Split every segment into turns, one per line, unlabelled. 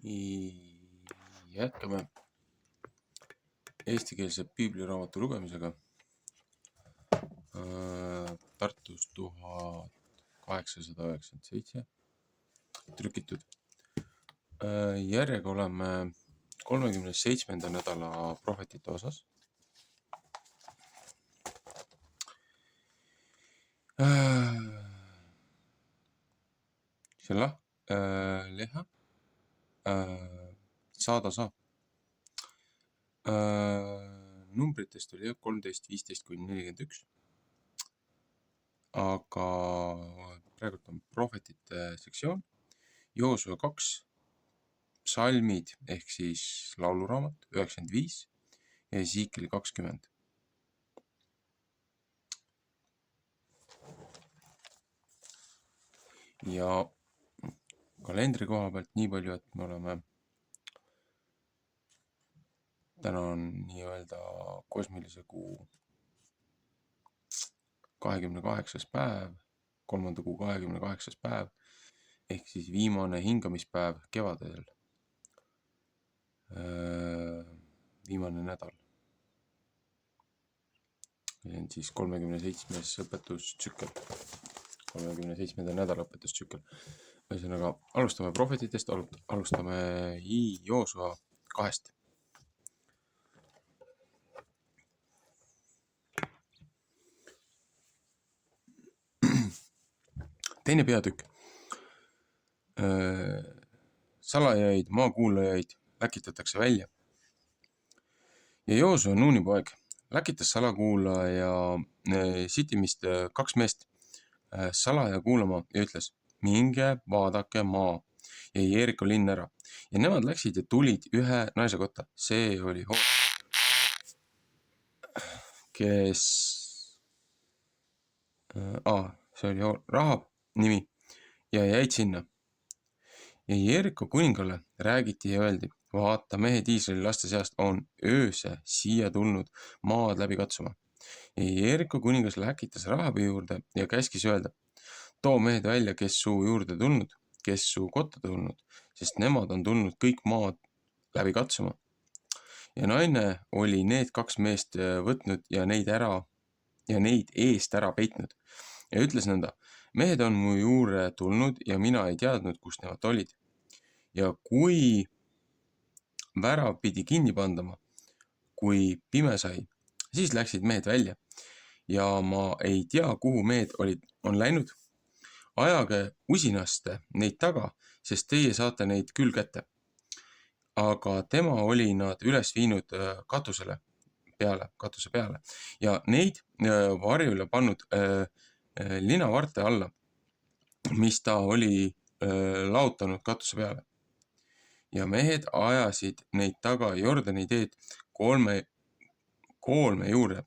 Jätkame eestikeelse piibliraamatu lugemisega. Tartus 1897 trükitud. Järjega oleme 37. nädala prohvetite osas. Selle leha saada saab. Numbritest oli 13, 15 kuni 41. Aga praegu on prohvetite sektsioon. Joosua 2, psalmid ehk siis lauluraamat 95 ja Ezekiel 20. Ja kalendri koha pealt nii palju, et me oleme täna on nii-öelda kosmilise kuu 28. päev, 3. kuu 28. päev ehk siis viimane hingamispäev kevadel. Viimane nädal. See on siis 37. õpetustsükkel. 37. nädala õpetustsükkel. Ühesõnaga, alustame prohvetitest, alustame Joosua 2. Teine peatükk. Salajaid, maakuulajaid läkitatakse välja. Ja Joosua Nuuni poeg läkitas salakuulaja Sitimist 2 meest salaja kuulama ja ütles, minge vaadake maa ja Jeeriko linn ära. Ja nemad läksid ja tulid ühe naise kotta. See oli Rahab nimi ja jäid sinna. Ja Jeeriko kuningale räägiti ja öeldi, vaata, mehed Iisraeli laste seast on ööse siia tulnud maad läbi katsuma. Ja Jeeriko kuningas läkitas Rahabi juurde ja käskis öelda, too mehed välja, kes su juurde tulnud, kes su kotta tulnud, sest nemad on tulnud kõik maad läbi katsuma. Ja naine oli need 2 meest võtnud ja neid eest ära peitnud. Ja ütles nõnda, mehed on mu juurde tulnud ja mina ei teadnud, kus nemad olid. Ja kui värav pidi kinni pandama, kui pime sai, siis läksid mehed välja. Ja ma ei tea, kuhu mehed on läinud. Ajage usinaste neid taga, sest teie saate neid küll kätte. Aga tema oli nad üles viinud katuse peale ja neid varjule pannud linavarte alla, mis ta oli laotanud katuse peale. Ja mehed ajasid neid taga Jordani teed koolme juurde.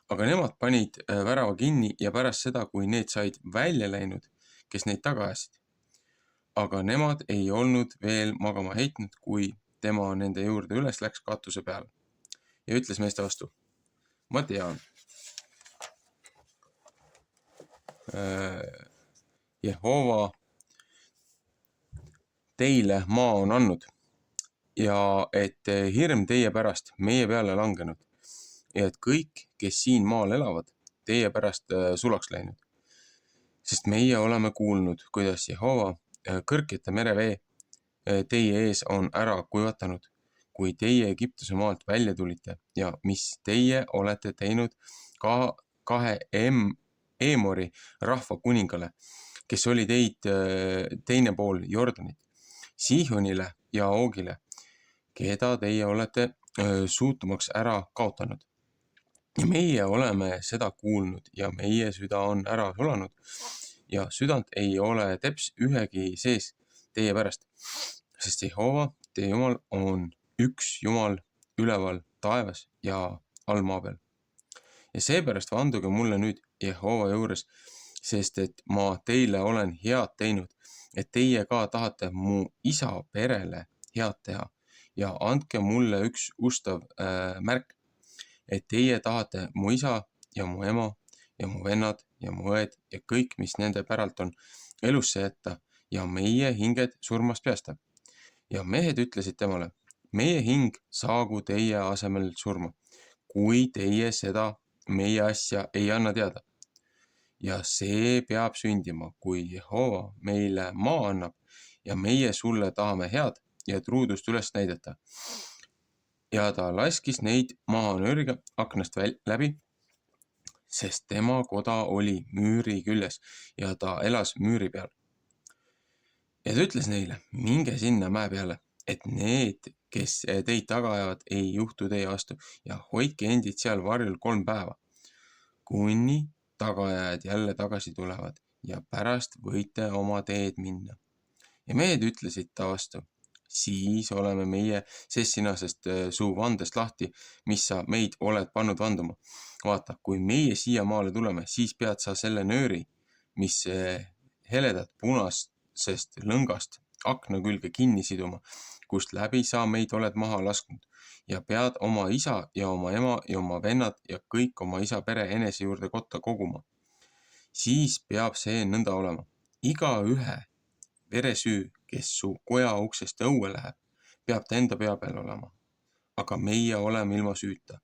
Aga nemad panid värava kinni ja pärast seda, kui need said välja läinud, kes neid taga ajasid. Aga nemad ei olnud veel magama heitnud, kui tema nende juurde üles läks katuse peale. Ja ütles meeste vastu, ma tean. Jehova teile maa on andnud ja et hirm teie pärast meie peale langenud ja et kõik, kes siin maal elavad, teie pärast sulaks läinud. Sest meie oleme kuulnud, kuidas Jehova kõrkete merevee teie ees on ära kuivatanud, kui teie Egiptuse maalt välja tulite ja mis teie olete teinud ka 2 Eemori rahva kuningale, kes oli teine pool Jordanit, Sihonile ja Oogile, keda teie olete suutumaks ära kaotanud. Ja meie oleme seda kuulnud ja meie süda on ära sulanud ja südant ei ole teps ühegi sees teie pärast, sest Jehova, teie Jumal, on üks Jumal üleval taevas ja all maa peal. Ja seepärast vanduge mulle nüüd Jehova juures, sest et ma teile olen head teinud, et teie ka tahate mu isa perele head teha ja andke mulle üks ustav märk, et teie tahate mu isa ja mu ema ja mu vennad ja mu õed ja kõik, mis nende päralt on, elusse jätta ja meie hinged surmast päästa. ja mehed ütlesid temale, meie hing saagu teie asemel surma, kui teie seda meie asja ei anna teada. Ja see peab sündima, kui Jehova meile maa annab ja meie sulle tahame head ja truudust üles näidata. Ja ta laskis neid mahanööriga aknast läbi, sest tema koda oli müüri küljes ja ta elas müüri peal. Ja ta ütles neile, minge sinna mäe peale, et need, kes teid taga ajavad, ei juhtu teie vastu ja hoidke endid seal varjul 3 päeva, kuni tagaajad jälle tagasi tulevad ja pärast võite oma teed minna. Ja mehed ütlesid ta vastu, siis oleme meie sessinasest su vandest lahti, mis sa meid oled pannud vanduma. Vaata, kui meie siia maale tuleme, siis pead sa selle nööri, mis heledat punasest lõngast akna külge kinni siduma, kust läbi sa meid oled maha lasknud ja pead oma isa ja oma ema ja oma vennad ja kõik oma isa pere enese juurde kotta koguma. Siis peab see nõnda olema. Igaühe veresüü, kes su koja uksest õue läheb, peab ta enda pea peal olema. Aga meie oleme ilma süüta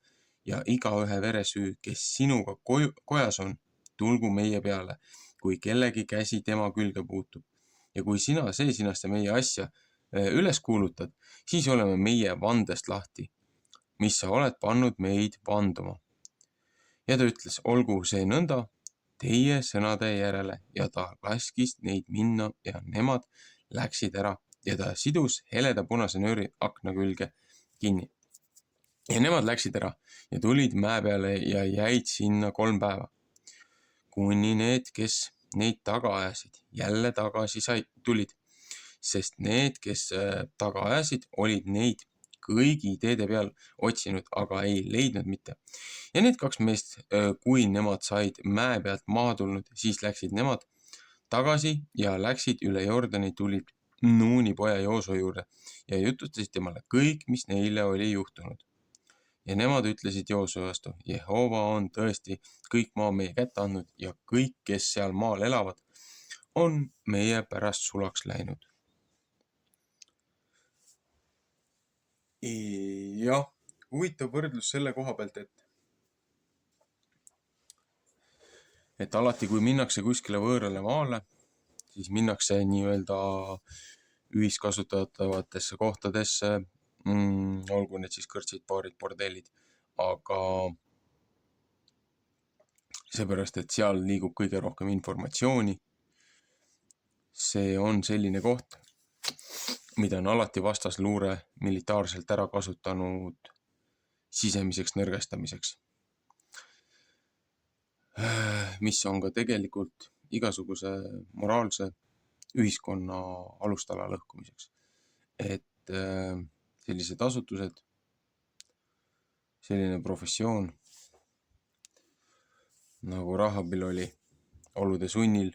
ja igaühe veresüü, kes sinuga kojas on, tulgu meie peale, kui kellegi käsi tema külge puutub. Ja kui sina seesinaste meie asja üles kuulutad, siis oleme meie vandest lahti, mis sa oled pannud meid vanduma. Ja ta ütles, olgu see nõnda teie sõnade järele ja ta laskis neid minna ja nemad läksid ära ja ta sidus heleda punase nööri akna külge kinni. Ja nemad läksid ära ja tulid mäe peale ja jäid sinna 3 päeva, kuni need, kes neid taga ajasid, jälle tagasi tulid, sest need, kes taga ajasid, olid neid kõigi teede peal otsinud, aga ei leidnud mitte. Ja need 2 meest, kui nemad said mäe pealt maha tulnud, siis läksid nemad tagasi ja läksid üle Jordani, tulid Nuuni poja Joosua juurde ja jutustasid temale kõik, mis neile oli juhtunud. Ja nemad ütlesid Joosua vastu, Jehova on tõesti kõik maa meie kätte andnud ja kõik, kes seal maal elavad, on meie pärast sulaks läinud. Jah, huvitav võrdlus selle koha pealt, et alati, kui minnakse kuskile võõrale maale, siis minnakse nii-öelda ühiskasutatavatesse kohtadesse, olgu need siis kõrtsid, baarid, bordellid, aga seepärast, et seal liigub kõige rohkem informatsiooni. See on selline koht, mida on alati vastasluure militaarselt ära kasutanud sisemiseks nõrgestamiseks, mis on ka tegelikult igasuguse moraalse ühiskonna alustala lõhkumiseks. Et sellised asutused, selline professioon, nagu Rahabil oli, olude sunnil,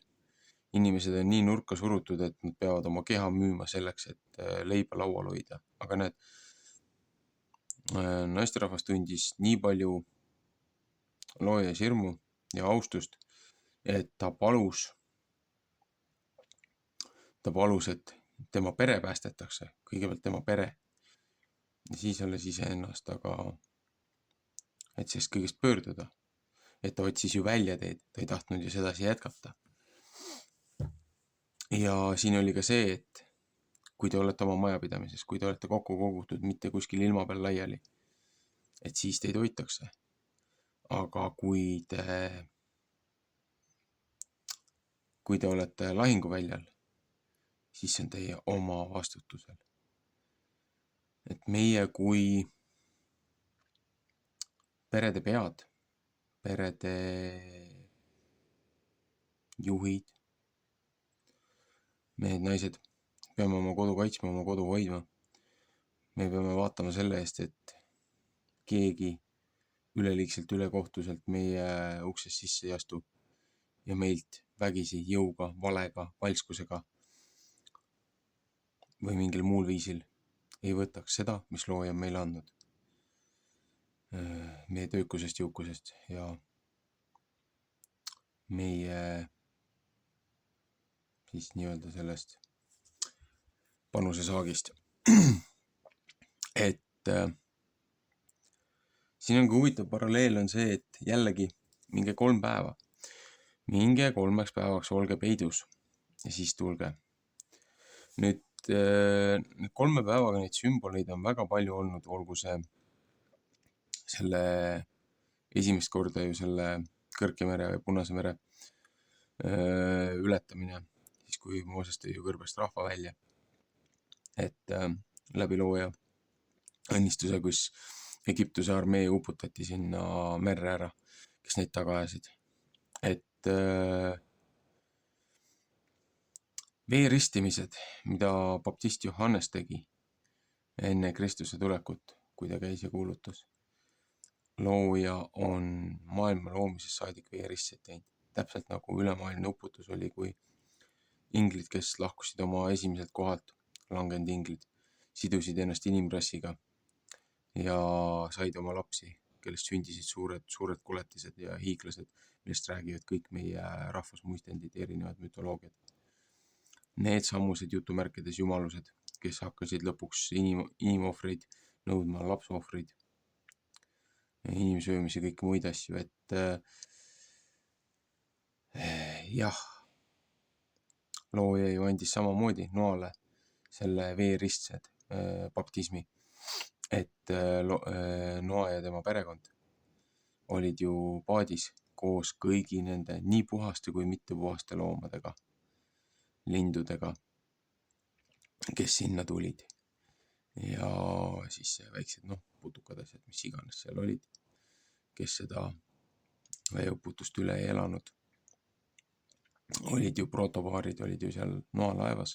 inimesed on nii nurka surutud, et nad peavad oma keha müüma selleks, et leiba laual hoida. Aga need naisterahvas tundis nii palju looja hirmu ja austust, et ta palus, et tema pere päästetakse, kõigepealt tema pere, ja siis alles iseennast, aga et sellest kõigest pöörduda, et ta otsis ju välja teed, ta ei tahtnud ju sedasi jätkata. Ja siin oli ka see, et kui te olete oma majapidamises, kui te olete kokku kogutud, mitte kuskil ilma peal laiali, et siis teid hoitakse. Aga kui te olete lahinguväljal, siis see on teie oma vastutusel. Et meie kui perede pead, perede juhid, mehed, naised, peame oma kodu kaitsma, oma kodu hoidma. Me peame vaatama selle eest, et keegi üleliigselt, ülekohtuselt meie uksest sisse ei astu ja meilt vägisi, jõuga, valega, valskusega või mingil muul viisil ei võtaks seda, mis looja on meile andnud. Meie töökusest, jõukusest ja meie siis nii-öelda sellest panusesaagist. et siin on ka huvitav paralleel on see, et jällegi minge 3 päeva. Minge 3 päevaks, olge peidus ja siis tulge. Nüüd 3 päevaga neid sümboleid on väga palju olnud, olgu see selle esimest korda ju selle Kõrge mere või Punase mere ületamine, siis kui Mooses tõi ju kõrbest rahva välja, et läbi looja õnnistuse, kus Egiptuse armee uputati sinna merre ära, kes neid taga ajasid. Et veeristimised, mida baptist Johannes tegi enne Kristuse tulekut, kui ta käis ja kuulutas. Looja on maailma loomisest saadik veeristised teinud. Täpselt nagu ülemaailmne uputus oli, kui inglid, kes lahkusid oma esimeselt kohalt, langenud inglid, sidusid ennast inimrassiga ja said oma lapsi, kellest sündisid suured kuletised ja hiiglased, millest räägivad kõik meie rahvusmuistendid ja erinevad mütoloogiad. Need sammused jutumärkides jumalused, kes hakkasid lõpuks inimohvreid nõudma, lapsohvreid, inimsöömisi, kõiki muid asju, et jah, looja ju andis samamoodi Noale selle veeristsed baptismi, et Noa ja tema perekond olid ju paadis koos kõigi nende nii puhaste kui mittepuhaste loomadega, lindudega, kes sinna tulid. Ja siis väiksed putukad asjad, mis iganes seal olid, kes seda veeuputust üle ei elanud. Olid ju protopaarid, olid ju seal Noa laevas,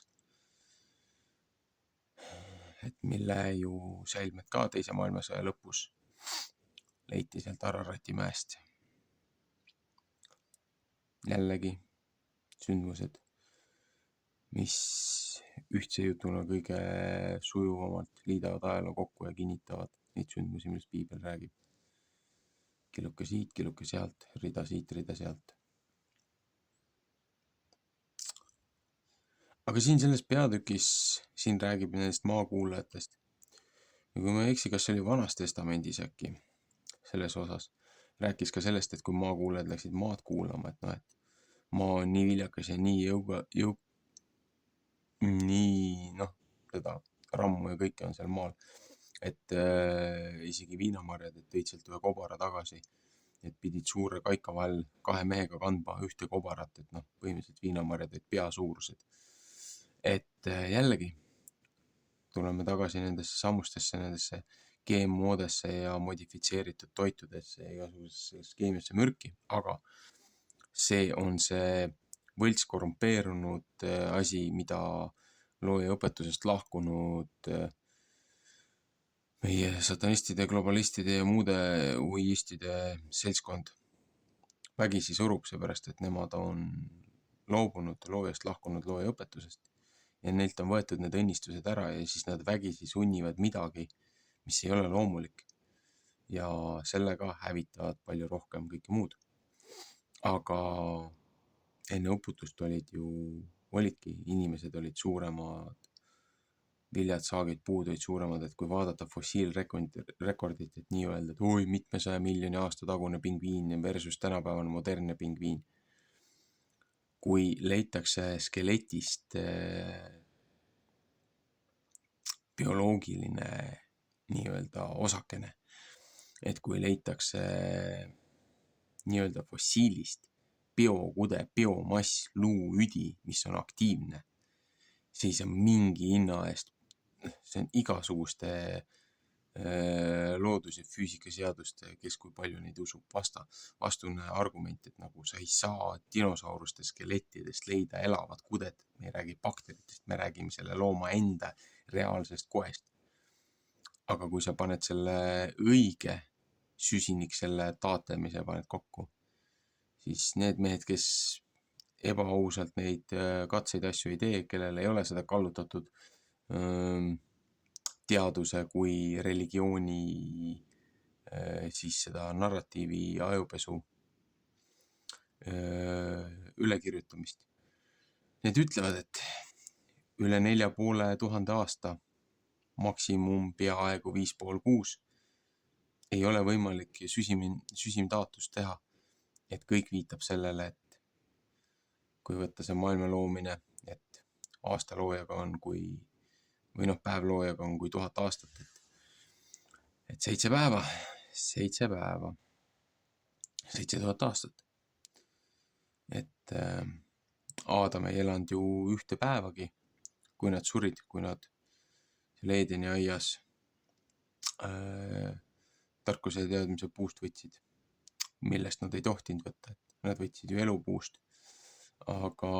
et mille ju säilmed ka teise maailmasõja lõpus leiti sealt Ararati mäest. Jällegi sündmused, mis ühtse jutuna kõige sujuvamalt liidavad ajaloo kokku ja kinnitavad neid sündmusi, millest piibel räägib. Killuke siit, killuke sealt, rida siit, rida sealt. Aga siin selles peatükis, siin räägib nendest maakuulajatest. Ja kui ma ei eksi, kas see oli Vanas Testamendis äkki selles osas, rääkis ka sellest, et kui maakuulajad läksid maad kuulama, et maa on nii viljakas ja nii seda rammu ja kõike on seal maal, et isegi viinamarjad, et tõid sealt ühe kobara tagasi, et pidid suure kaika vahel 2 mehega kandma ühte kobarat, et põhimõtteliselt viinamarjad olid peasuurused. Et jällegi tuleme tagasi nendesse sammustesse, nendesse GMO-desse ja modifitseeritud toitudesse ja igasugusesse keemiasse mürki, aga see on see võlts korrumpeerunud asi, mida looja õpetusest lahkunud meie satanistide, globalistide ja muude uiistide seltskond vägisi surub, seepärast et nemad on loobunud loojast lahkunud looja õpetusest ja neilt on võetud need õnnistused ära ja siis nad vägisi sunnivad midagi, mis ei ole loomulik ja sellega hävitavad palju rohkem kõike muud. Aga enne uputust olidki inimesed olid suuremad, viljad, saagid, puud olid suuremad, et kui vaadata fossiilrekordit, et nii öelda, et mitmesaja miljoni aasta tagune pingviin versus tänapäevane modernne pingviin. Kui leitakse skeletist bioloogiline nii-öelda osakene, et kui leitakse nii-öelda fossiilist biokude, biomass, luuüdi, mis on aktiivne, siis on mingi hinna eest, see on igasuguste loodus- ja füüsikaseaduste, kes kui palju neid usub, vastune argument, et nagu sa ei saa dinosauruste skelettidest leida elavad kudet, me ei räägi bakteritest, me räägime selle looma enda reaalsest koest. Aga kui sa paned selle õige süsinik, selle taatlemise paned kokku, siis need mehed, kes ebaausalt neid katseid asju ei tee, kellel ei ole seda kallutatud teaduse kui religiooni siis seda narratiivi ajupesu ülekirjutamist. Need ütlevad, et üle 4500 aasta maksimum peaaegu 5,5 kuud, ei ole võimalik süsimtaotlust teha. Et kõik viitab sellele, et kui võtta see maailma loomine, et aasta loojaga on või päev loojaga on kui 1000 aastat, et 7 päeva, 7000 aastat. Et Aadam ei elanud ju ühte päevagi, kui nad surid, kui nad selle Eedeni aias tarkuse ja teadmise puust võtsid, millest nad ei tohtinud võtta, et nad võtsid ju elupuust, aga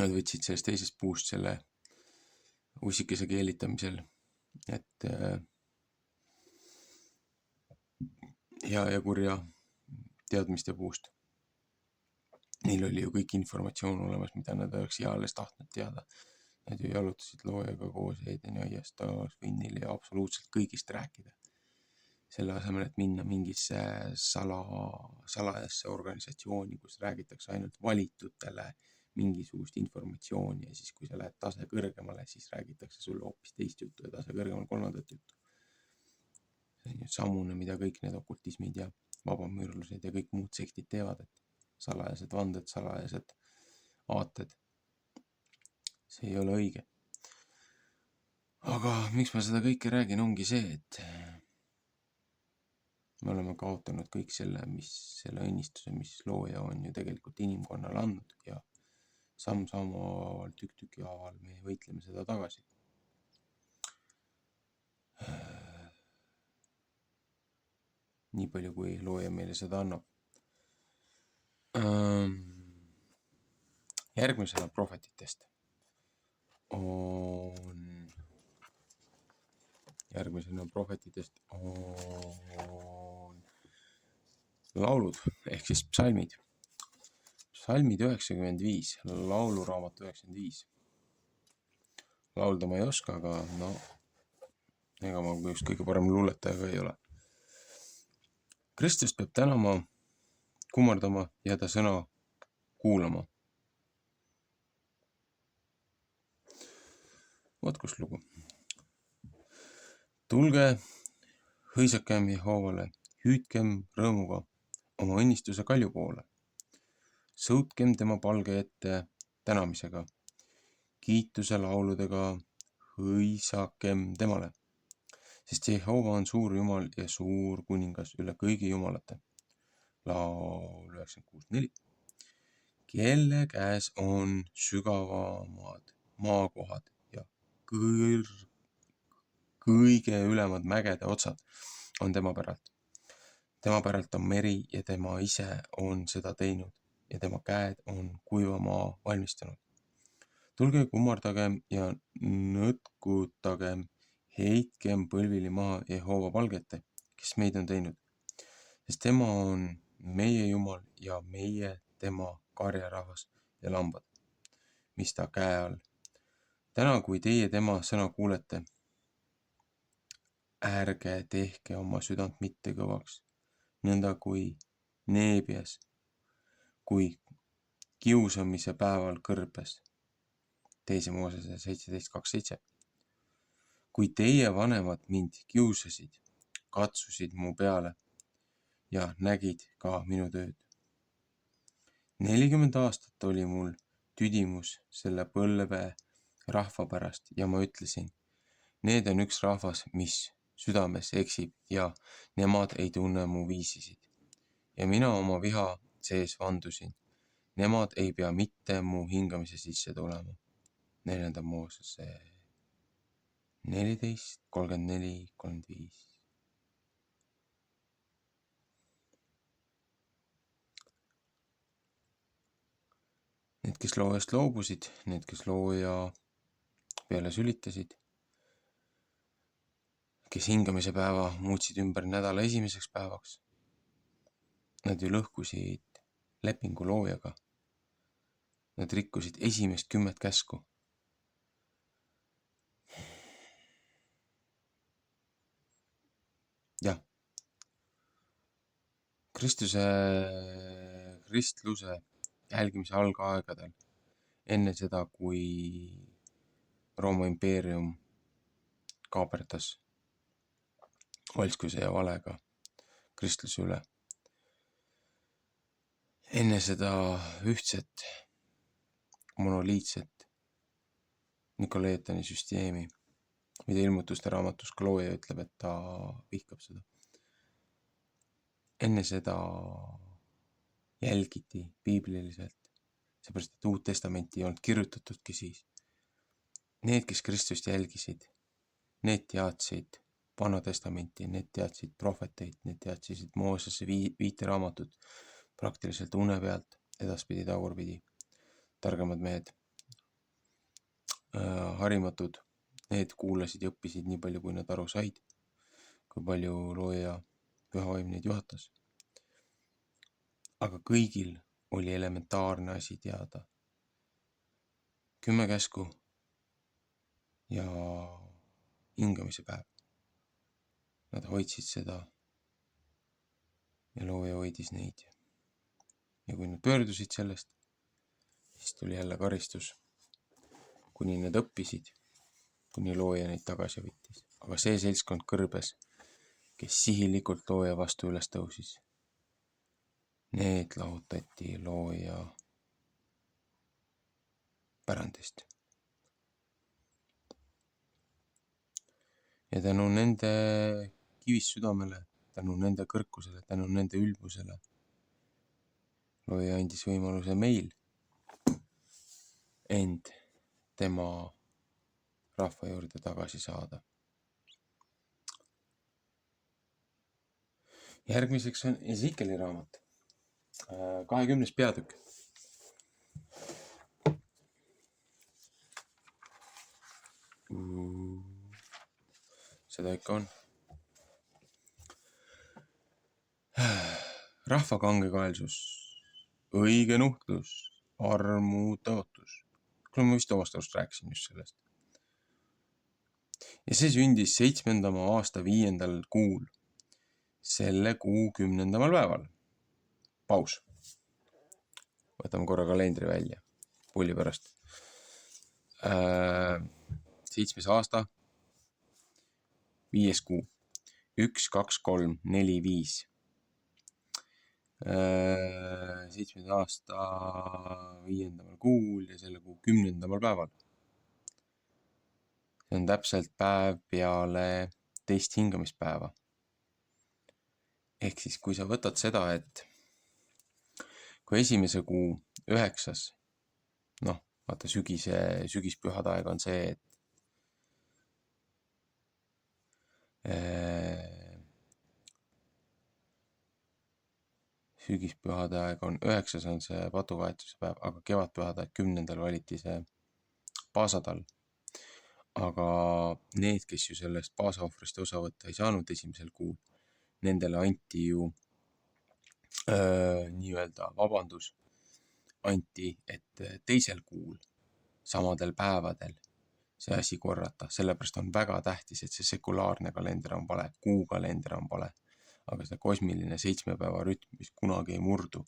nad võtsid sellest teisest puust selle ussikese keelitamisel, et hea ja kurja teadmiste puust. Neil oli ju kõik informatsioon olemas, mida nad oleks eales tahtnud teada. Nad ju jalutasid loojaga koos Eedeni aias, ta oleks võinud neile absoluutselt kõigist rääkida. Selle asemel, et minna mingisse salajasse organisatsiooni, kus räägitakse ainult valitutele mingisugust informatsiooni ja siis, kui sa lähed tase kõrgemale, siis räägitakse sulle hoopis teist juttu ja tase kõrgemal 3. juttu. See on ju samune, mida kõik need okultismid ja vabamüürlused ja kõik muud sektid teevad, et salajased vanded, salajased aated. See ei ole õige. Aga miks ma seda kõike räägin, ongi see, et me oleme kaotanud kõik selle õnnistuse, mis looja on ju tegelikult inimkonnale andnud ja samm-sammhaaval, tükk-tüki haaval me võitleme seda tagasi. Nii palju, kui looja meile seda annab. Järgmisena prohvetitest on laulud ehk siis psalmid. Psalmid 95, lauluraamat 95. Laulda ma ei oska, aga no, ega ma just kõige parem luuletaja ei ole. Kristust peab tänama, kummardama ja ta sõna kuulama. Vot kus lugu. Tulge, hõisakem Jehoovale, hüüdkem rõõmuga oma õnnistuse kalju poole. Sõutkem tema palge ette tänamisega, kiituse lauludega hõisakem temale, sest Jehova on suur Jumal ja suur kuningas üle kõigi jumalate. Laul 96.4. Kelle käes on sügavamad maakohad ja kõige ülemad mägede otsad on tema päralt. Tema päralt on meri ja tema ise on seda teinud ja tema käed on kuiva maa valmistanud. Tulge kummardagem ja nõtkutagem, heitkem põlvili maha Jehova palgete, kes meid on teinud. Sest tema on meie Jumal ja meie tema karjarahvas ja lambad, mis ta käe all. Täna, kui teie tema sõna kuulete, ärge tehke oma südant mitte kõvaks, nõnda kui Neebias, kui kiusamise päeval kõrbes. 2. Moosese 17.27. Kui teie vanemad mind kiusasid, katsusid mu peale ja nägid ka minu tööd. 40 aastat oli mul tüdimus selle põlve rahva pärast ja ma ütlesin, need on üks rahvas, mis südames eksib ja nemad ei tunne mu viisisid. Ja mina oma viha sees vandusin, nemad ei pea mitte mu hingamise sisse tulema. 4. Moosese 14, 34, 35. Need, kes loojast loobusid, need, kes looja peale sülitasid, kes hingamise päeva muutsid ümber nädala esimeseks päevaks, nad ju lõhkusid lepingu loojaga. Nad rikkusid esimest 10 käsku. Jah, kristluse jälgimise algaegadel, enne seda, kui Rooma impeerium kaaperdas valskuse ja valega kristluse üle. Enne seda ühtset monoliitset Nikolaitani süsteemi, mida Ilmutuste raamatus ka looja ütleb, et ta vihkab seda. Enne seda jälgiti piibliliselt, seepärast, et Uut Testamenti ei olnud kirjutatudki siis. Need, kes Kristust jälgisid, need teadsid Vana Testamenti, need teadsid prohveteid, need teadsid Moosese 5 raamatut praktiliselt une pealt, edaspidi tagurpidi. Targemad mehed, harimatud, need kuulasid ja õppisid nii palju, kui nad aru said, kui palju looja Püha Vaim neid juhatas. Aga kõigil oli elementaarne asi teada. 10 käsku ja hingamise päev. Nad hoidsid seda ja looja hoidis neid. Ja kui nad pöördusid sellest, siis tuli jälle karistus, kuni nad õppisid, kuni looja neid tagasi võttis. Aga see seltskond kõrbes, kes sihilikult looja vastu üles tõusis, need lahutati looja pärandist. Ja tänu nende kivist südamele, tänu nende kõrkusele, tänu nende ülbusele looja andis võimaluse meil end tema rahva juurde tagasi saada. Järgmiseks on Esikeli raamat, 20. peatükk. Seda ikka on. Rahva kangekaelsus, õige nuhtlus, armu tõotus. Kuule, ma vist omast arust rääkisin just sellest. Ja see sündis 7. aasta 5. kuul, selle kuu 10. päeval. Paus. Võtame korra kalendri välja, pulli pärast. 7. aasta, 5. kuu, 1, 2, 3, 4, 5. 7. aasta 5. kuul ja selle kuu 10. päeval. See on täpselt päev peale teist hingamispäeva. Ehk siis, kui sa võtad seda, et kui esimese kuu 9, vaata sügispühade aeg on see, et sügispühade aeg on 9, on see patuvahetuse päev, aga kevadpühade aeg 10. valiti see paasatall. Aga need, kes ju sellest paasaohvrist osa võtta ei saanud esimesel kuul, nendele anti ju nii-öelda vabandus, anti, et teisel kuul, samadel päevadel see asi korrata. Sellepärast on väga tähtis, et see sekulaarne kalender on vale, kuukalender on vale, aga see kosmiline 7 päeva rütm, mis kunagi ei murdu.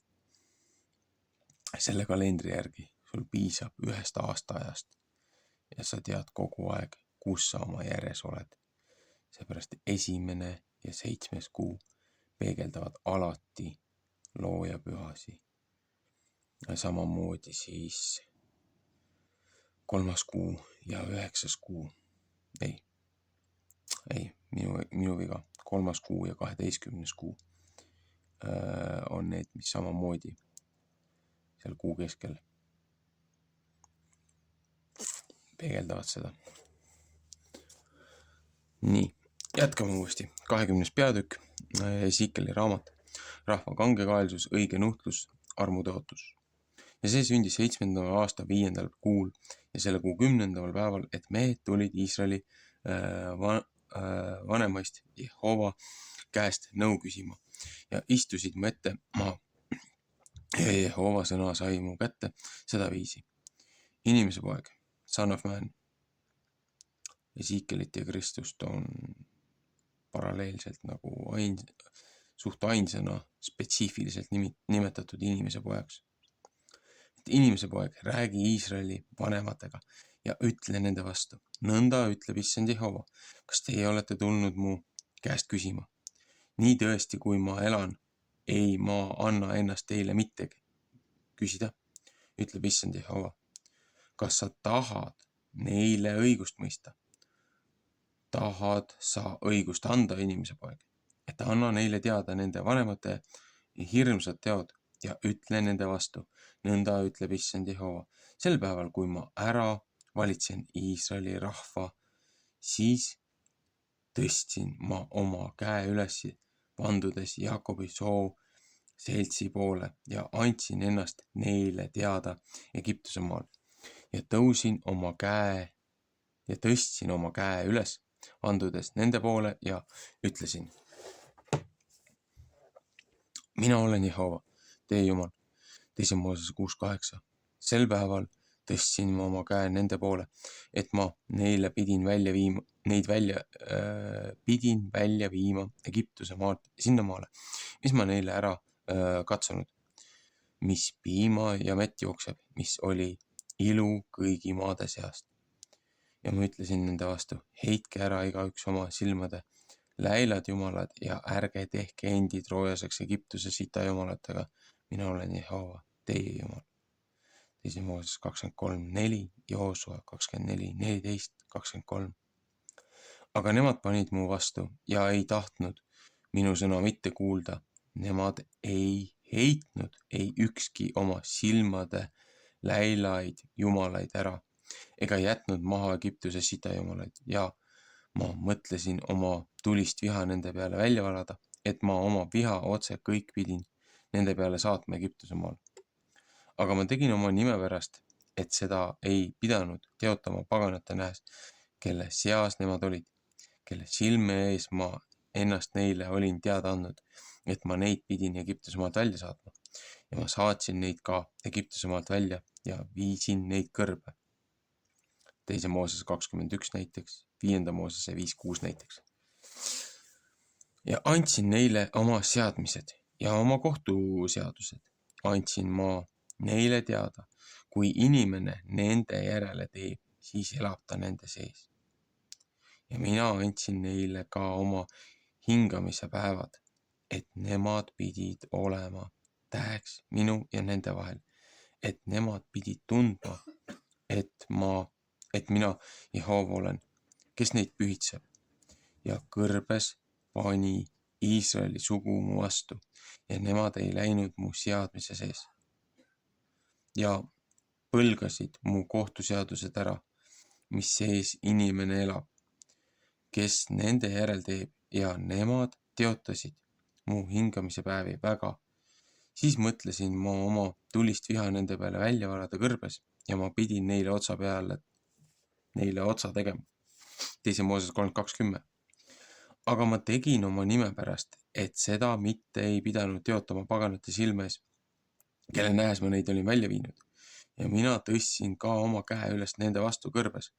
Selle kalendri järgi sul piisab 1 aastaajast ja sa tead kogu aeg, kus sa oma järjes oled. Seepärast 1. ja 7. kuu peegeldavad alati looja pühasi. Ja samamoodi siis 3. kuu ja 9. kuu. Ei, minu viga. 3. kuu ja 12. kuu on need, mis samamoodi seal kuu keskel peegeldavad seda. Nii, jätkame uuesti. 20. peatükk, Esikeli raamat, rahva kangekaelsus, õige nuhtlus, armu tõotus. Ja see sündis 7. aasta 5. kuul ja selle kuu 10. päeval, et mehed tulid Iisraeli vanemaist Jehova käest nõu küsima ja istusid mu ette maha. Ja Jehova sõna sai mu kätte seda viisi. Inimese poeg, son of man. Esikelit ja Kristust on paralleelselt nagu suht ainsana spetsiifiliselt nimetatud inimese pojaks. Et inimese poeg, räägi Iisraeli vanematega ja ütle nende vastu. Nõnda ütleb issand Jehova. Kas teie olete tulnud mu käest küsima? Nii tõesti, kui ma elan, ei ma anna ennast teile mitte küsida, ütleb issand Jehova. Kas sa tahad neile õigust mõista? Tahad sa õigust anda, inimese poeg, et anna neile teada nende vanemate hirmsad teod ja ütle nende vastu. Nõnda ütleb issand Jehova. Sel päeval, kui ma ära valitsen Iisraeli rahva, siis tõstsin ma oma käe üles, vandudes Jaakobi soo seltsi poole ja andsin ennast neile teada Egiptuse maal ja tõstsin oma käe üles, vandudes nende poole ja ütlesin: mina olen Jehova, teie Jumal. 2. Moosese 6:8. Sel päeval tõstsin ma oma käe nende poole, et ma neile pidin välja viima Egiptuse maalt sinnamaale, mis ma neile ära katsunud, mis piima ja mett jookseb, mis oli ilu kõigi maade seast. Ja ma ütlesin nende vastu: heitke ära igaüks oma silmade läilad jumalad ja ärge tehke endid roojaseks Egiptuse sita jumalatega. Mina olen Jehova, teie Jumal. 2. Mooses 23:4, Joosua 24:14-23. Aga nemad panid mu vastu ja ei tahtnud minu sõna mitte kuulda. Nemad ei heitnud ei ükski oma silmade läilaid jumalaid ära ega jätnud maha Egiptuse sitajumalaid ja ma mõtlesin oma tulist viha nende peale välja valada, et ma oma viha otse kõik pidin nende peale saatma Egiptuse maal. Aga ma tegin oma nime pärast, et seda ei pidanud teotama paganate nähes, kelle seas nemad olid, kelle silme ees ma ennast neile olin teada andnud, et ma neid pidin Egiptuse maalt välja saatma. Ja ma saatsin neid ka Egiptuse maalt välja ja viisin neid kõrbe. 2. Moosese 21 näiteks, 5. Moosese 5:6 näiteks. Ja andsin neile oma seadmised ja oma kohtuseadused. Andsin ma neile teada, kui inimene nende järele teeb, siis elab ta nende sees. Ja mina andsin neile ka oma hingamise päevad, et nemad pidid olema täheks minu ja nende vahel, et nemad pidid tundma, et mina Jehova olen, kes neid pühitseb. Ja kõrbes pani Iisraeli sugu mu vastu ja nemad ei läinud mu seadmise sees. Ja põlgasid mu kohtuseadused ära, mis sees inimene elab, kes nende järel teeb, ja nemad teotasid mu hingamise päevi väga. Siis mõtlesin ma oma tulist viha nende peale välja valada kõrbes ja ma pidin neile otsa tegema. 2. Mooses 32:10. Aga ma tegin oma nime pärast, et seda mitte ei pidanud teotama paganate silmes, kelle nähes ma neid olin välja viinud. Ja mina tõstsin ka oma käe üles nende vastu kõrbes,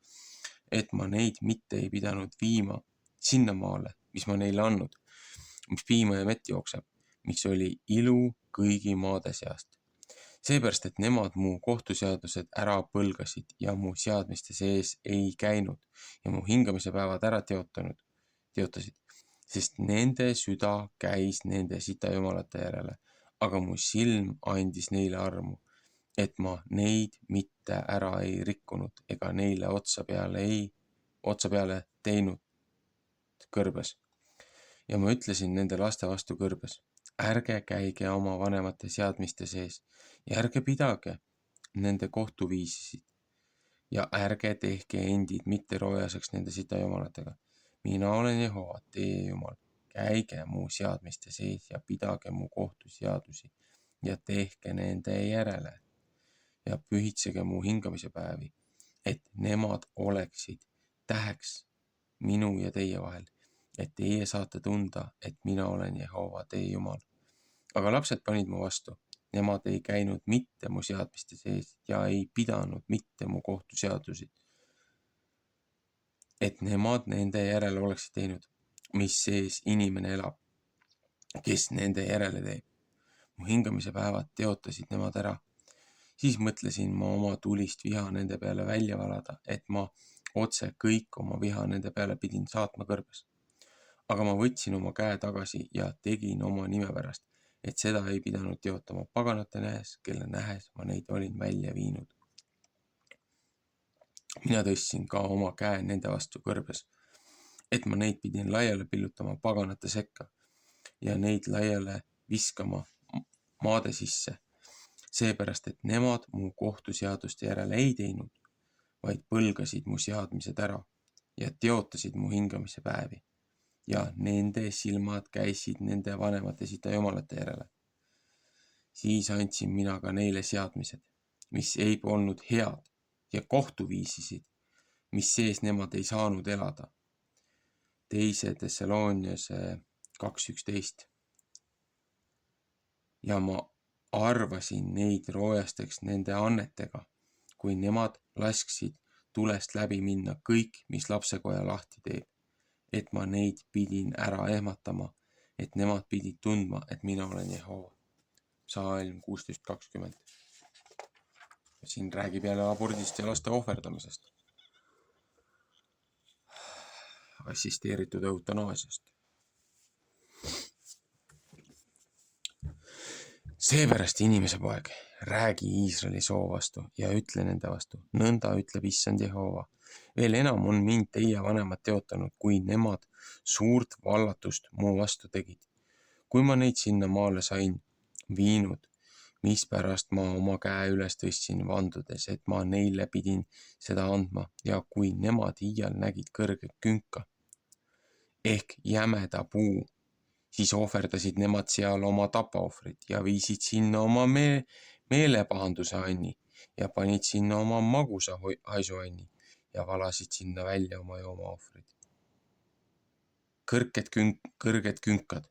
et ma neid mitte ei pidanud viima sinnamaale, mis ma neile andnud, mis piima ja mett jookseb, mis oli ilu kõigi maade seast. Seepärast, et nemad mu kohtuseadused ära põlgasid ja mu seadmiste sees ei käinud ja mu hingamise päevad ära teotasid, sest nende süda käis nende sitajumalate järele, aga mu silm andis neile armu, et ma neid mitte ära ei rikkunud ega neile otsa peale teinud kõrbes. Ja ma ütlesin nende laste vastu kõrbes: ärge käige oma vanemate seadmiste sees ja ärge pidage nende kohtuviisisid ja ärge tehke endid mitte roojaseks nende sitajumalatega. Mina olen Jehova, teie Jumal. Käige mu seadmiste sees ja pidage mu kohtuseadusi ja tehke nende järele ja pühitsege mu hingamise päevi, et nemad oleksid täheks minu ja teie vahel, et teie saate tunda, et mina olen Jehova, teie Jumal. Aga lapsed panid mu vastu, nemad ei käinud mitte mu seadmiste sees ja ei pidanud mitte mu kohtuseadusi, et nemad nende järele oleksid teinud, mis sees inimene elab, kes nende järele teeb. Mu hingamise päevad teotasid nemad ära. Siis mõtlesin ma oma tulist viha nende peale välja valada, et ma otse kõik oma viha nende peale pidin saatma kõrbes. Aga ma võtsin oma käe tagasi ja tegin oma nime pärast, et seda ei pidanud teotama paganate nähes, kelle nähes ma neid olin välja viinud. Mina tõstsin ka oma käe nende vastu kõrbes, et ma neid pidin laiale pillutama paganate sekka ja neid laiale viskama maade sisse, seepärast, et nemad mu kohtuseaduste järele ei teinud, vaid põlgasid mu seadmised ära ja teotasid mu hingamise päevi ja nende silmad käisid nende vanemate sitajumalate järele. Siis andsin mina ka neile seadmised, mis ei olnud head ja kohtuviisisid, mis sees nemad ei saanud elada. 2 Thessaloniase 2:11. Ja ma arvasin neid roojasteks nende annetega, kui nemad lasksid tulest läbi minna kõik, mis lapsekoja lahti teeb, et ma neid pidin ära ehmatama, et nemad pidid tundma, et mina olen Jehova. Psalm 16:20. Siin räägib jälle abordist ja laste ohverdamisest. Assisteeritud eutanaasiast. Seepärast, inimese poeg, räägi Iisraeli soo vastu ja ütle nende vastu. Nõnda ütleb issand Jehova. Veel enam on mind teie vanemad teotanud, kui nemad suurt vallatust mu vastu tegid. Kui ma neid sinna maale sain viinud, mispärast ma oma käe üles tõstsin vandudes, et ma neile pidin seda andma ja kui nemad iial nägid kõrget künka ehk jämeda puu, siis ohverdasid nemad seal oma tapaohvrit ja viisid sinna oma meelepahanduse anni ja panid sinna oma magusa haisuanni ja valasid sinna välja oma joomaohvrid. Kõrged künkad,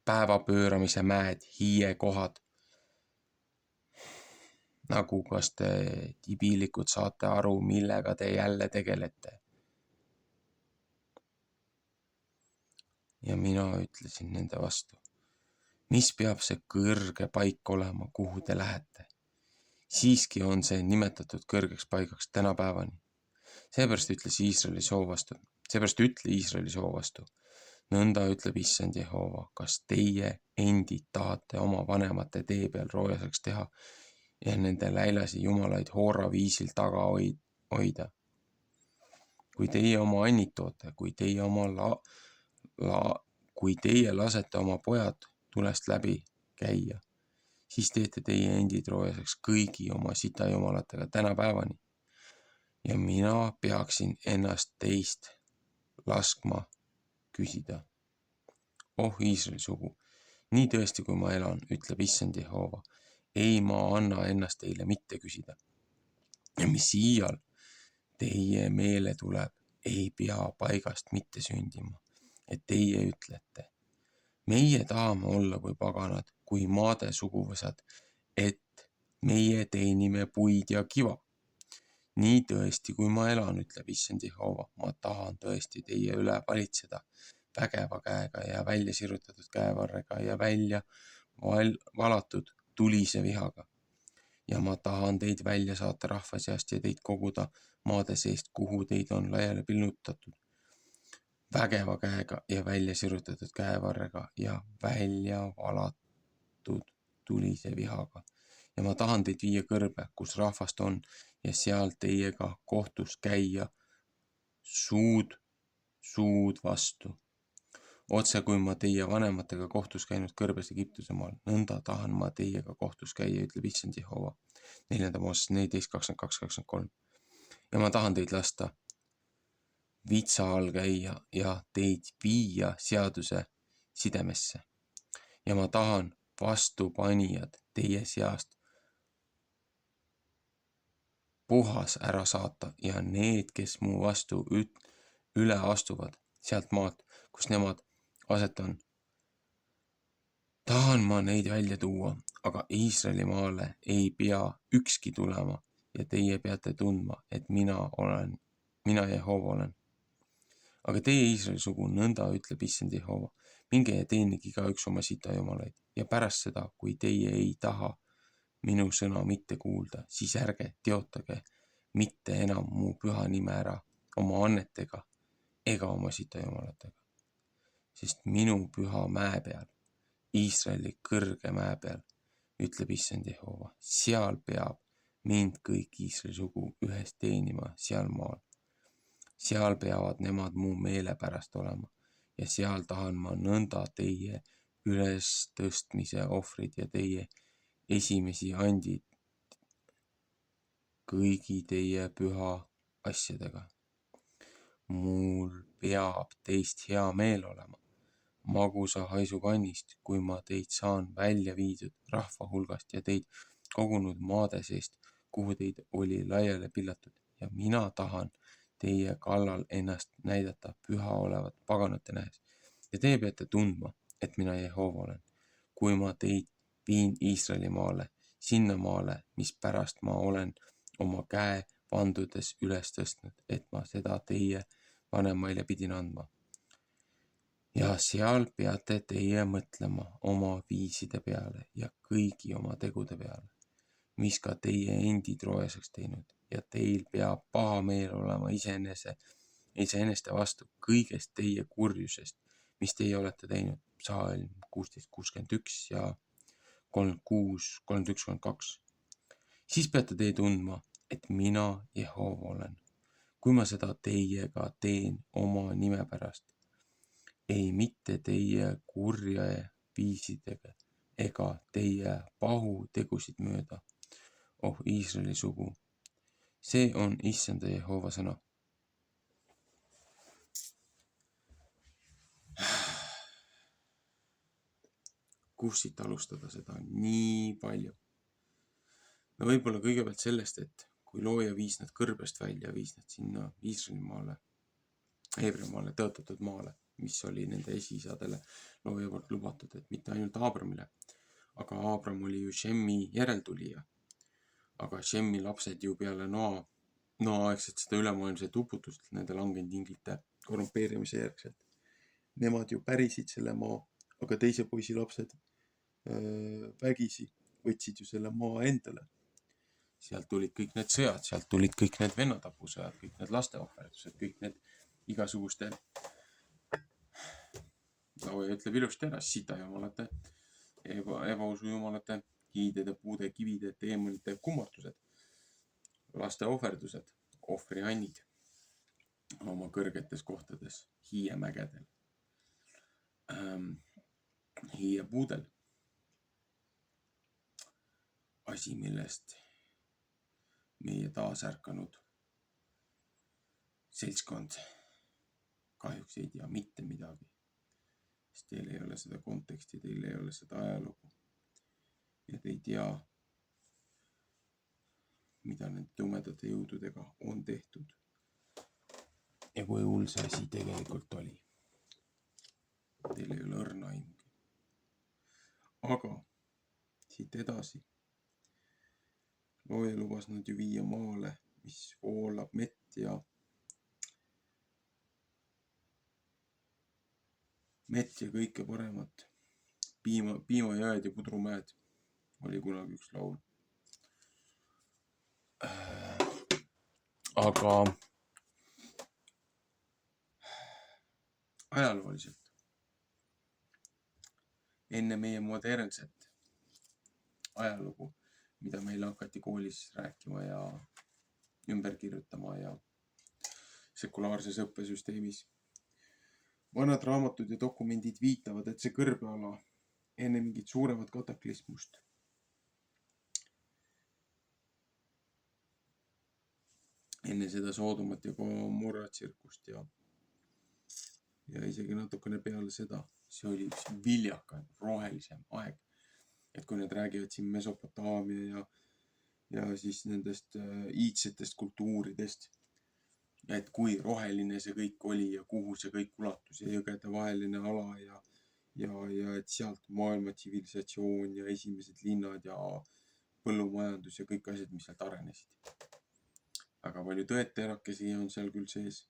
päevapööramise mäed, hiiekohad. Nagu kas te tibilikud saate aru, millega te jälle tegelete? Ja mina ütlesin nende vastu, mis peab see kõrge paik olema, kuhu te lähete? Siiski on see nimetatud kõrgeks paigaks tänapäevani. Seepärast ütle Iisraeli soo vastu. Nõnda ütleb issand Jehova, kas teie endid tahate oma vanemate tee peal roojaseks teha ja nende läilasi jumalaid hoora viisil taga hoida? Kui teie oma annid toote, kui teie lasete oma pojad tulest läbi käia, siis teete teie endid roojaseks kõigi oma sitajumalatega tänapäevani. Ja mina peaksin ennast teist laskma küsida. Oh Iisraeli sugu, nii tõesti kui ma elan, ütleb issand Jehova, ei ma anna ennast teile mitte küsida. Ja mis iial teie meele tuleb, ei pea paigast mitte sündima, et teie ütlete, meie tahame olla kui paganad, kui maade suguvõsad, et meie teenime puid ja kiva. Nii tõesti, kui ma elan, ütleb issand Jehova, ma tahan tõesti teie üle valitseda vägeva käega ja välja sirutatud käevarrega ja välja valatud tulise vihaga. Ja ma tahan teid välja saata rahva seast ja teid koguda maade seest, kuhu teid on laiali pillutatud vägeva käega ja välja sirutatud käevarrega ja välja valatud tulise vihaga. Ja ma tahan teid viia kõrbe, kus rahvast on ja seal teiega kohtus käia suud vastu. Otse kui ma teie vanematega kohtus käinud kõrbes Egiptuse maal, nõnda tahan ma teiega kohtus käia, ütleb issand Jehova. 4. Mooses 14:22-23. Ja ma tahan teid lasta vitsa all käia ja teid viia seaduse sidemesse. Ja ma tahan vastupanijad teie seast puhas ära saata ja need, kes mu vastu üle astuvad sealt maalt, kus nemad aset on. Tahan ma neid välja tuua, aga Iisraeli maale ei pea ükski tulema ja teie peate tundma, et mina Jehova olen. Aga teie Iisraeli sugu, nõnda ütleb issand Jehova, minge ja teenige igaüks oma sitajumalaid ja pärast seda, kui teie ei taha minu sõna mitte kuulda, siis ärge teotage mitte enam mu püha nime ära oma annetega ega oma sitajumalatega. Sest minu püha mäe peal, Iisraeli kõrge mäe peal, ütleb issand Jehova, seal peab mind kõik Iisraeli sugu ühes teenima seal maal. Seal peavad nemad mu meele pärast olema ja seal tahan ma nõnda teie ülestõstmise ohvrid ja teie esimesi andid kõigi teie püha asjadega. Mul peab teist hea meel olema, magusa haisu kannist, kui ma teid saan välja viidud rahva hulgast ja teid kogunud maade seest, kuhu teid oli laiali pillatud, ja mina tahan teie kallal ennast näidata püha olevat paganate nähes. Ja teie peate tundma, et mina Jehova olen, kui ma teid viin Iisraeli maale, sinna maale, mis pärast ma olen oma käe vandudes üles tõstnud, et ma seda teie vanemaile pidin andma. Ja seal peate teie mõtlema oma viiside peale ja kõigi oma tegude peale, mis ka teie endid roesaks teinud, ja teil peab paha meel olema iseeneste vastu kõigest teie kurjusest, mis teie olete teinud. Psalm 16:61 ja 31:32. Siis peate teie tundma, et mina Jehova olen, kui ma seda teiega teen oma nime pärast, ei mitte teie kurja viisidega ega teie pahu tegusid mööda, oh Iisraeli sugu. See on issanda Jehova sõna. Kus siit alustada, seda on nii palju. No võib-olla kõigepealt sellest, et kui looja viis nad kõrbest välja, viis nad sinna Iisraeli maale, Heebreemaale, tõotatud maale, mis oli nende esiisadele looja poolt lubatud, et mitte ainult Aabramile, aga Aabram oli ju Šemmi järeltulija. Aga Šemmi lapsed ju peale Noa-aegset seda ülemaailmset uputust nende langenud inglite korrumpeerimise järgselt. Nemad ju pärisid selle maa, aga teise poisi lapsed vägisi võtsid ju selle maa endale. Sealt tulid kõik need sõjad, sealt tulid kõik need vennatapusõjad, kõik need lasteohverdused, kõik need igasuguste, looja ütleb ilusti ära, sitajumalate, ebausu jumalate, hiidede, puude, kivide, teemonite kummardused, laste ohverdused, ohvriannid oma kõrgetes kohtades, hiiemägedel, hiiepuudel. Asi, millest meie taasärkanud seltskond kahjuks ei tea mitte midagi, sest teil ei ole seda konteksti, teil ei ole seda ajalugu ja te ei tea, mida nende tumedate jõududega on tehtud ja kui hull see asi tegelikult oli. Teil ei ole õrna aimugi. Aga siit edasi looja lubas nad ju viia maale, mis voolab mett ja kõike paremat. Piimajõed ja pudrumäed oli kunagi üks laul. Aga ajalooliselt, enne meie modernset ajalugu, mida meile hakati koolis rääkima ja ümber kirjutama ja sekulaarses õppesüsteemis. Vanad raamatud ja dokumendid viitavad, et see kõrbeala enne mingit suuremat kataklysmust enne seda Soodomat ja Gomorra tsirkust ja isegi natukene peale seda, see oli üks viljakam, rohelisem aeg. Et kui need räägivad siin Mesopotaamia ja siis nendest iidsetest kultuuridest, et kui roheline see kõik oli ja kuhu see kõik ulatus ja jõgede vaheline ala ja et sealt maailma tsivilisatsioon ja esimesed linnad ja põllumajandus ja kõik asjad, mis sealt arenesid. Väga palju tõeterakesi on seal küll sees,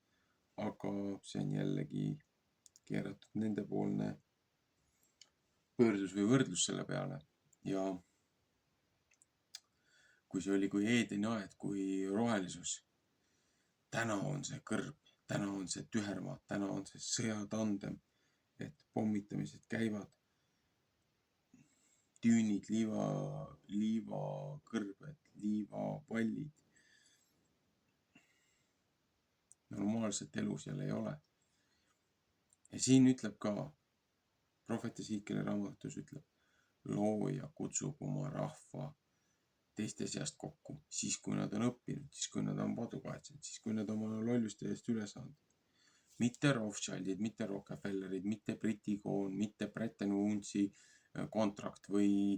aga see on jällegi keeratud nendepoolne pöördus või võrdlus selle peale ja kui see oli kui Eedeni aed, kui rohelisus. Täna on see kõrb, täna on see tühermaa, täna on see sõjatandem, et pommitamised käivad. Tüünid, liivakõrbed, liivapallid. Normaalset elu seal ei ole. Ja siin ütleb ka, prohvet Ezekieli raamatus ütleb, looja kutsub oma rahva teiste seast kokku, siis kui nad on õppinud, siis kui nad on padukaetsed, siis kui nad oma lolluste eest üle saanud. Mitte Rothschildid, mitte Rockefellerid, mitte Briti koon, mitte Bretton Woodsi kontrakt või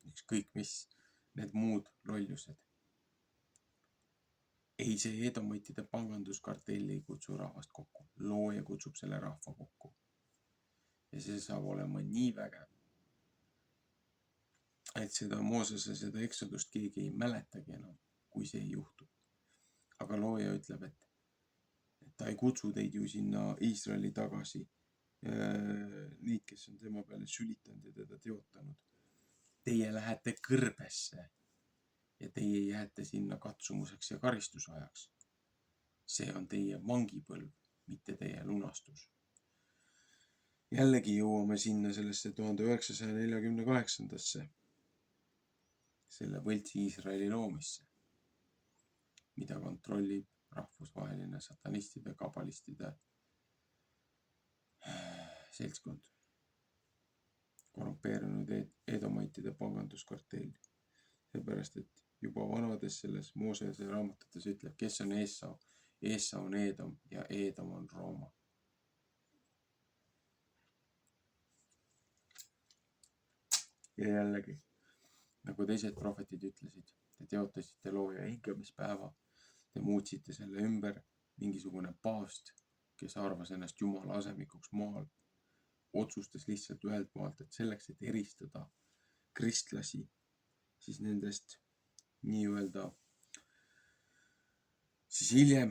ükskõik mis need muud lollused. Ei, see edomitide panganduskartell ei kutsu rahvast kokku, looja kutsub selle rahva kokku. Ja see saab olema nii vägev, et seda Moosese, seda eksodust keegi ei mäletagi enam, kui see juhtub. Aga looja ütleb, et ta ei kutsu teid ju sinna Iisraeli tagasi, neid, kes on tema peale sülitanud ja teda teotanud. Teie lähete kõrbesse ja teie jääte sinna katsumuseks ja karistusajaks. See on teie vangipõlv, mitte teie lunastus. Jällegi jõuame sinna sellesse 1948. selle võltsi Iisraeli loomisse, mida kontrollib rahvusvaheline satanistide, kabalistide seltskond. Korrumpeerunud edomaitide panganduskartell. Seepärast, et juba vanades selles Moosese raamatutes ütleb, kes on Eesau. Eesau on Eedom ja Eedom on Rooma. Ja jällegi, nagu teised prohvetid ütlesid, te teotasite looja hingamispäeva, te muutsite selle ümber, mingisugune paavst, kes arvas ennast Jumala asemikuks maal, otsustas lihtsalt ühelt maalt, et selleks, et eristada kristlasi, siis nendest nii-öelda siis hiljem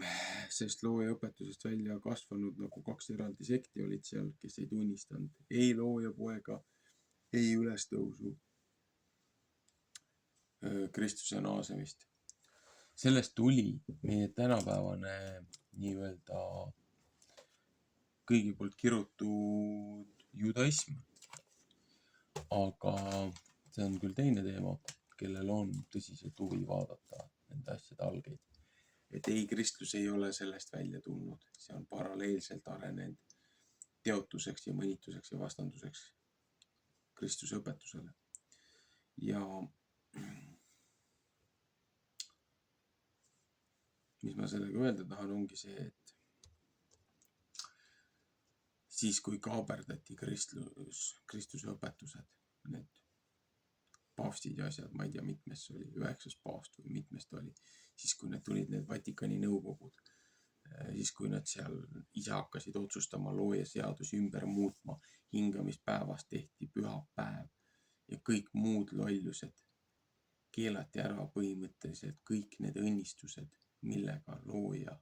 sest looja õpetusest välja kasvanud nagu 2 eraldi sekti olid seal, kes ei tunnistanud ei looja poega, ei ülestõusu Kristuse naasemist. Sellest tuli meie tänapäevane nii-öelda kõigi poolt kirutud judaism. Aga see on küll teine teema, kellel on tõsiselt huvi vaadata nende asjade algeid. Et ei, kristlus ei ole sellest välja tulnud. See on paralleelselt arenenud teotuseks ja mõnituseks ja vastanduseks Kristuse õpetusele. Ja mis ma sellega öelda tahan, ongi see, et siis kui kaaberdati Kristuse õpetused, need paavstid ja asjad, ma ei tea, mitmes oli, 9. paavst või mitmes ta oli, siis kui need tulid need Vatikani nõukogud, siis kui nad seal ise hakkasid otsustama looja seadusi ümber muutma, hingamispäevast tehti pühapäev ja kõik muud lollused keelati ära põhimõtteliselt kõik need õnnistused, millega looja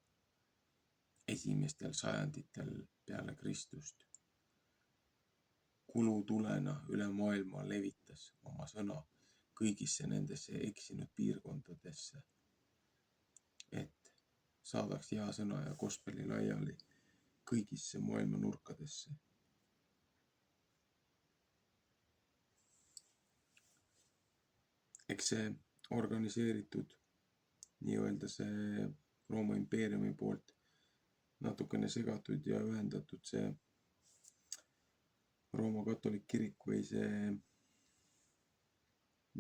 esimestel sajanditel peale Kristust kulutulena üle maailma levitas oma sõna kõigisse nendesse eksinud piirkondadesse, et saadaks hea sõna ja gospeli laiali kõigisse maailma nurkadesse. Eks see organiseeritud nii-öelda see Rooma impeeriumi poolt natukene segatud ja ühendatud see Rooma katolik kirik või see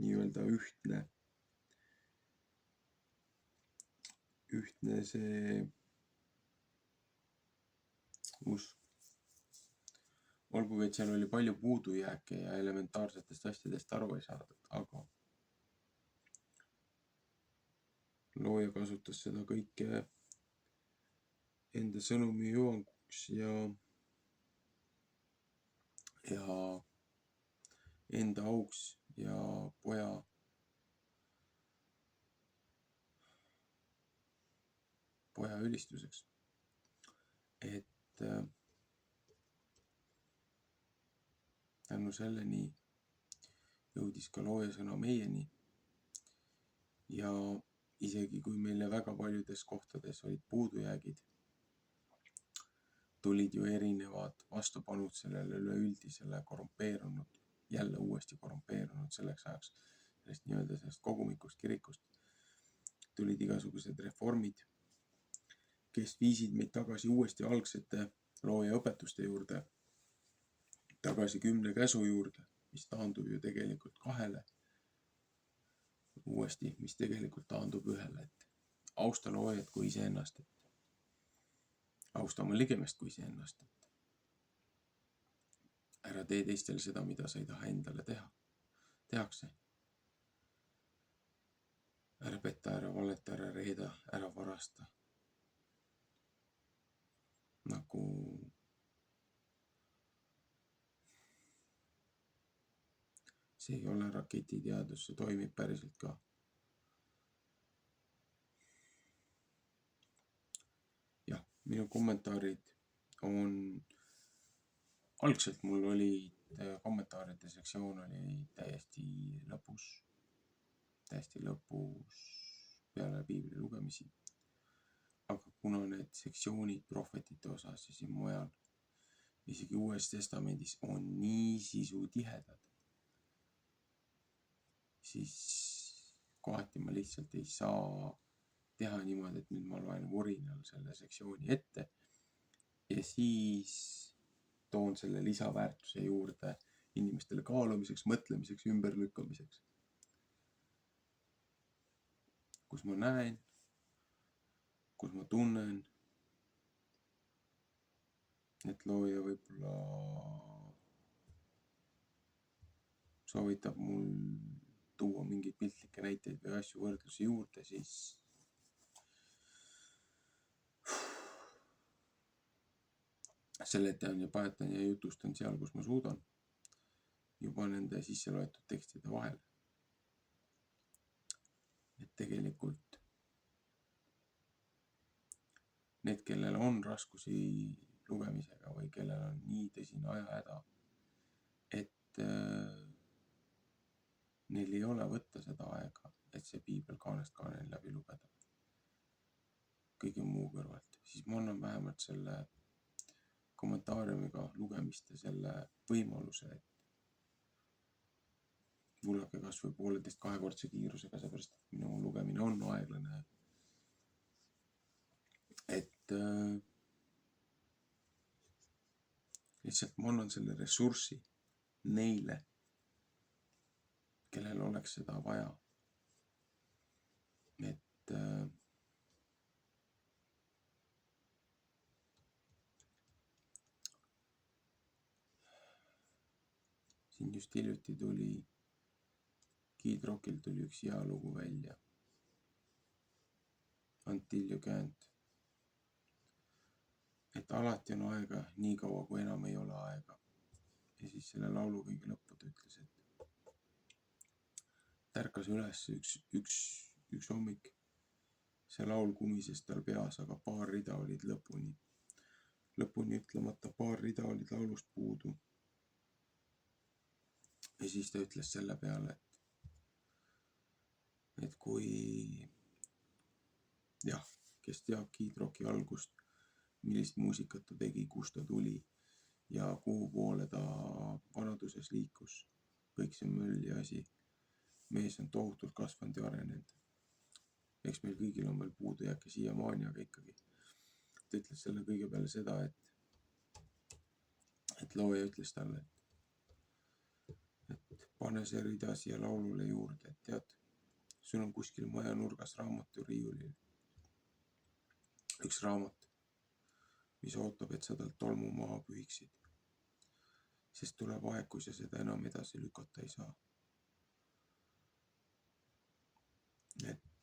nii-öelda ühtne see usk. Olgugi, et seal oli palju puudujääke ja elementaarsetest asjadest aru ei saadud, aga looja kasutas seda kõike enda sõnumi hüvanguks ja enda auks ja poja ülistuseks. Et tänu selleni jõudis ka looja sõna meieni ja isegi kui meile väga paljudes kohtades olid puudujäägid, tulid ju erinevad vastupanud sellele üleüldisele korrumpeerunud, jälle uuesti korrumpeerunud selleks ajaks sellest kogumikust, kirikust, tulid igasugused reformid, kes viisid meid tagasi uuesti algsete looja õpetuste juurde, tagasi 10 käsu juurde, mis taandub ju tegelikult 2 uuesti, mis tegelikult taandub 1, et austa loojat kui iseennast, et austa oma ligemest kui iseennast, et ära tee teistele seda, mida sa ei taha endale tehakse. Ära peta, ära valeta, ära reeda, ära varasta. Nagu see ei ole raketiteadus, see toimib päriselt ka. Jah, minu kommentaarid on, algselt mul oli kommentaaride sektsioon oli täiesti lõpus peale piibli lugemisi. Aga kuna need sektsioonid prohvetite osas ja siin mujal, isegi Uues Testamendis on nii sisutihedad, siis kohati ma lihtsalt ei saa teha niimoodi, et nüüd ma loen vurinal selle sektsiooni ette ja siis toon selle lisaväärtuse juurde inimestele kaalumiseks, mõtlemiseks, ümberlükkamiseks. Kus ma näen, kus ma tunnen, et looja võib-olla soovitab mul tuua mingeid piltlikke näiteid või asju võrdlusi juurde, siis seletan ja paetan ja jutustan seal, kus ma suudan, juba nende sisse loetud tekstide vahel. Et tegelikult need, kellel on raskusi lugemisega või kellel on nii tõsine ajahäda, et neil ei ole võtta seda aega, et see piibel kaanest kaaneni läbi lugeda kõige muu kõrvalt, siis ma annan vähemalt selle kommentaariumiga lugemist ja selle võimaluse, et kuulake kas või 1,5–2-kordse kiirusega, seepärast et minu lugemine on aeglane. Et lihtsalt ma annan selle ressurssi neile, kellel oleks seda vaja. Et siin just hiljuti tuli Kid Rockil tuli üks hea lugu välja. Until you can't. Et alati on aega, nii kaua kui enam ei ole aega. Ja siis selle laulu kõige lõppu ta ütles, et tärkas üles üks hommik. See laul kumises tal peas, aga paar rida olid lõpuni ütlemata, paar rida olid laulust puudu. Ja siis ta ütles selle peale, et kui jah, kes teab Kid Rocki algust, millist muusikat ta tegi, kust ta tuli ja kuhu poole ta vanaduses liikus, kõik see möll ja asi. Mees on tohutult kasvanud ja arenenud. Eks meil kõigil on veel puudujääke siiamaani, aga ikkagi. Ta ütles selle kõige peale seda, et looja ütles talle, et pane see rida siia laulule juurde, et tead, sul on kuskil maja nurgas raamaturiiulil üks raamat, mis ootab, et sa talt tolmu maha pühiksid. Sest tuleb aeg, kui sa seda enam edasi lükata ei saa. Et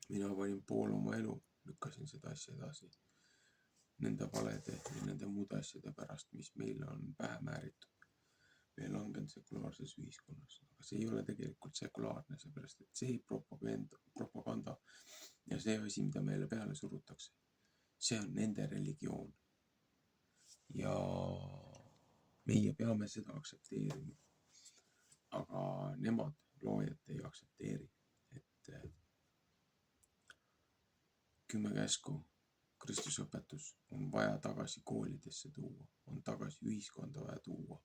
mina panin pool oma elu, lükkasin seda asja edasi nende valede ja nende muude asjade pärast, mis meile on pähe määritud. Me langenud sekulaarses ühiskonnas, aga see ei ole tegelikult sekulaarne, seepärast, et see propaganda ja see asi, mida meile peale surutakse, see on nende religioon. Ja meie peame seda aktsepteerima. Aga nemad, loojad, ei aktsepteeri, et 10 käsku, Kristuse õpetus on vaja tagasi koolidesse tuua, on tagasi ühiskonda vaja tuua.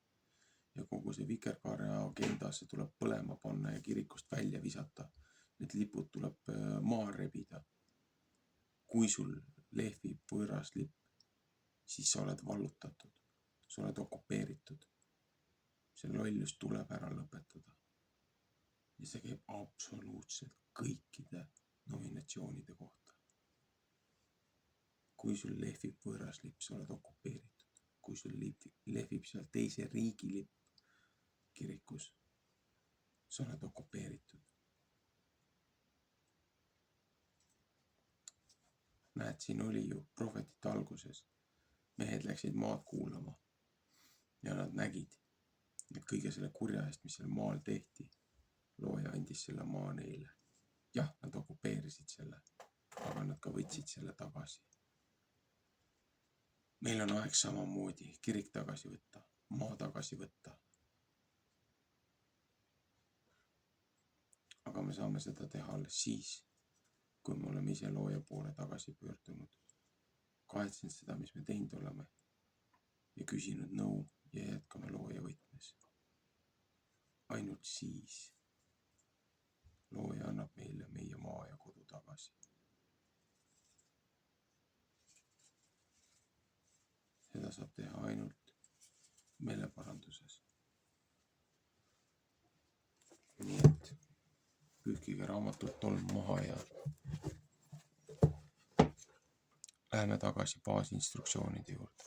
Ja kogu see vikerkaare agenda, see tuleb põlema panna ja kirikust välja visata. Need lipud tuleb maa rebida. Kui sul lehvib võõras lipp, siis sa oled vallutatud, sa oled okupeeritud. See lollus tuleb ära lõpetada. Ja see käib absoluutselt kõikide nominatsioonide kohta. Kui sul lehvib võõras lipp, sa oled okupeeritud. Kui sul lehvib seal teise riigi lipp kirikus, sa oled okupeeritud. Näed, siin oli ju prohvetite alguses. Mehed läksid maad kuulama ja nad nägid, et kõige selle kurja eest, mis seal maal tehti, looja andis selle maa neile. Jah, nad okupeerisid selle, aga nad ka võtsid selle tagasi. Meil on aeg samamoodi kirik tagasi võtta, maa tagasi võtta. Aga me saame seda teha alles siis, kui me oleme ise looja poole tagasi pöördunud. Kahetsen seda, mis me teinud oleme ja küsinud nõu ja jätkame looja võtmes. Ainult siis looja annab meile meie maa ja kodu tagasi. Seda saab teha ainult meeleparanduses. Nii et pühkige raamatult tolm maha ja läheme tagasi baasinstruktsioonide juurde.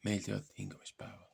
Meeldivat hingamispäeva.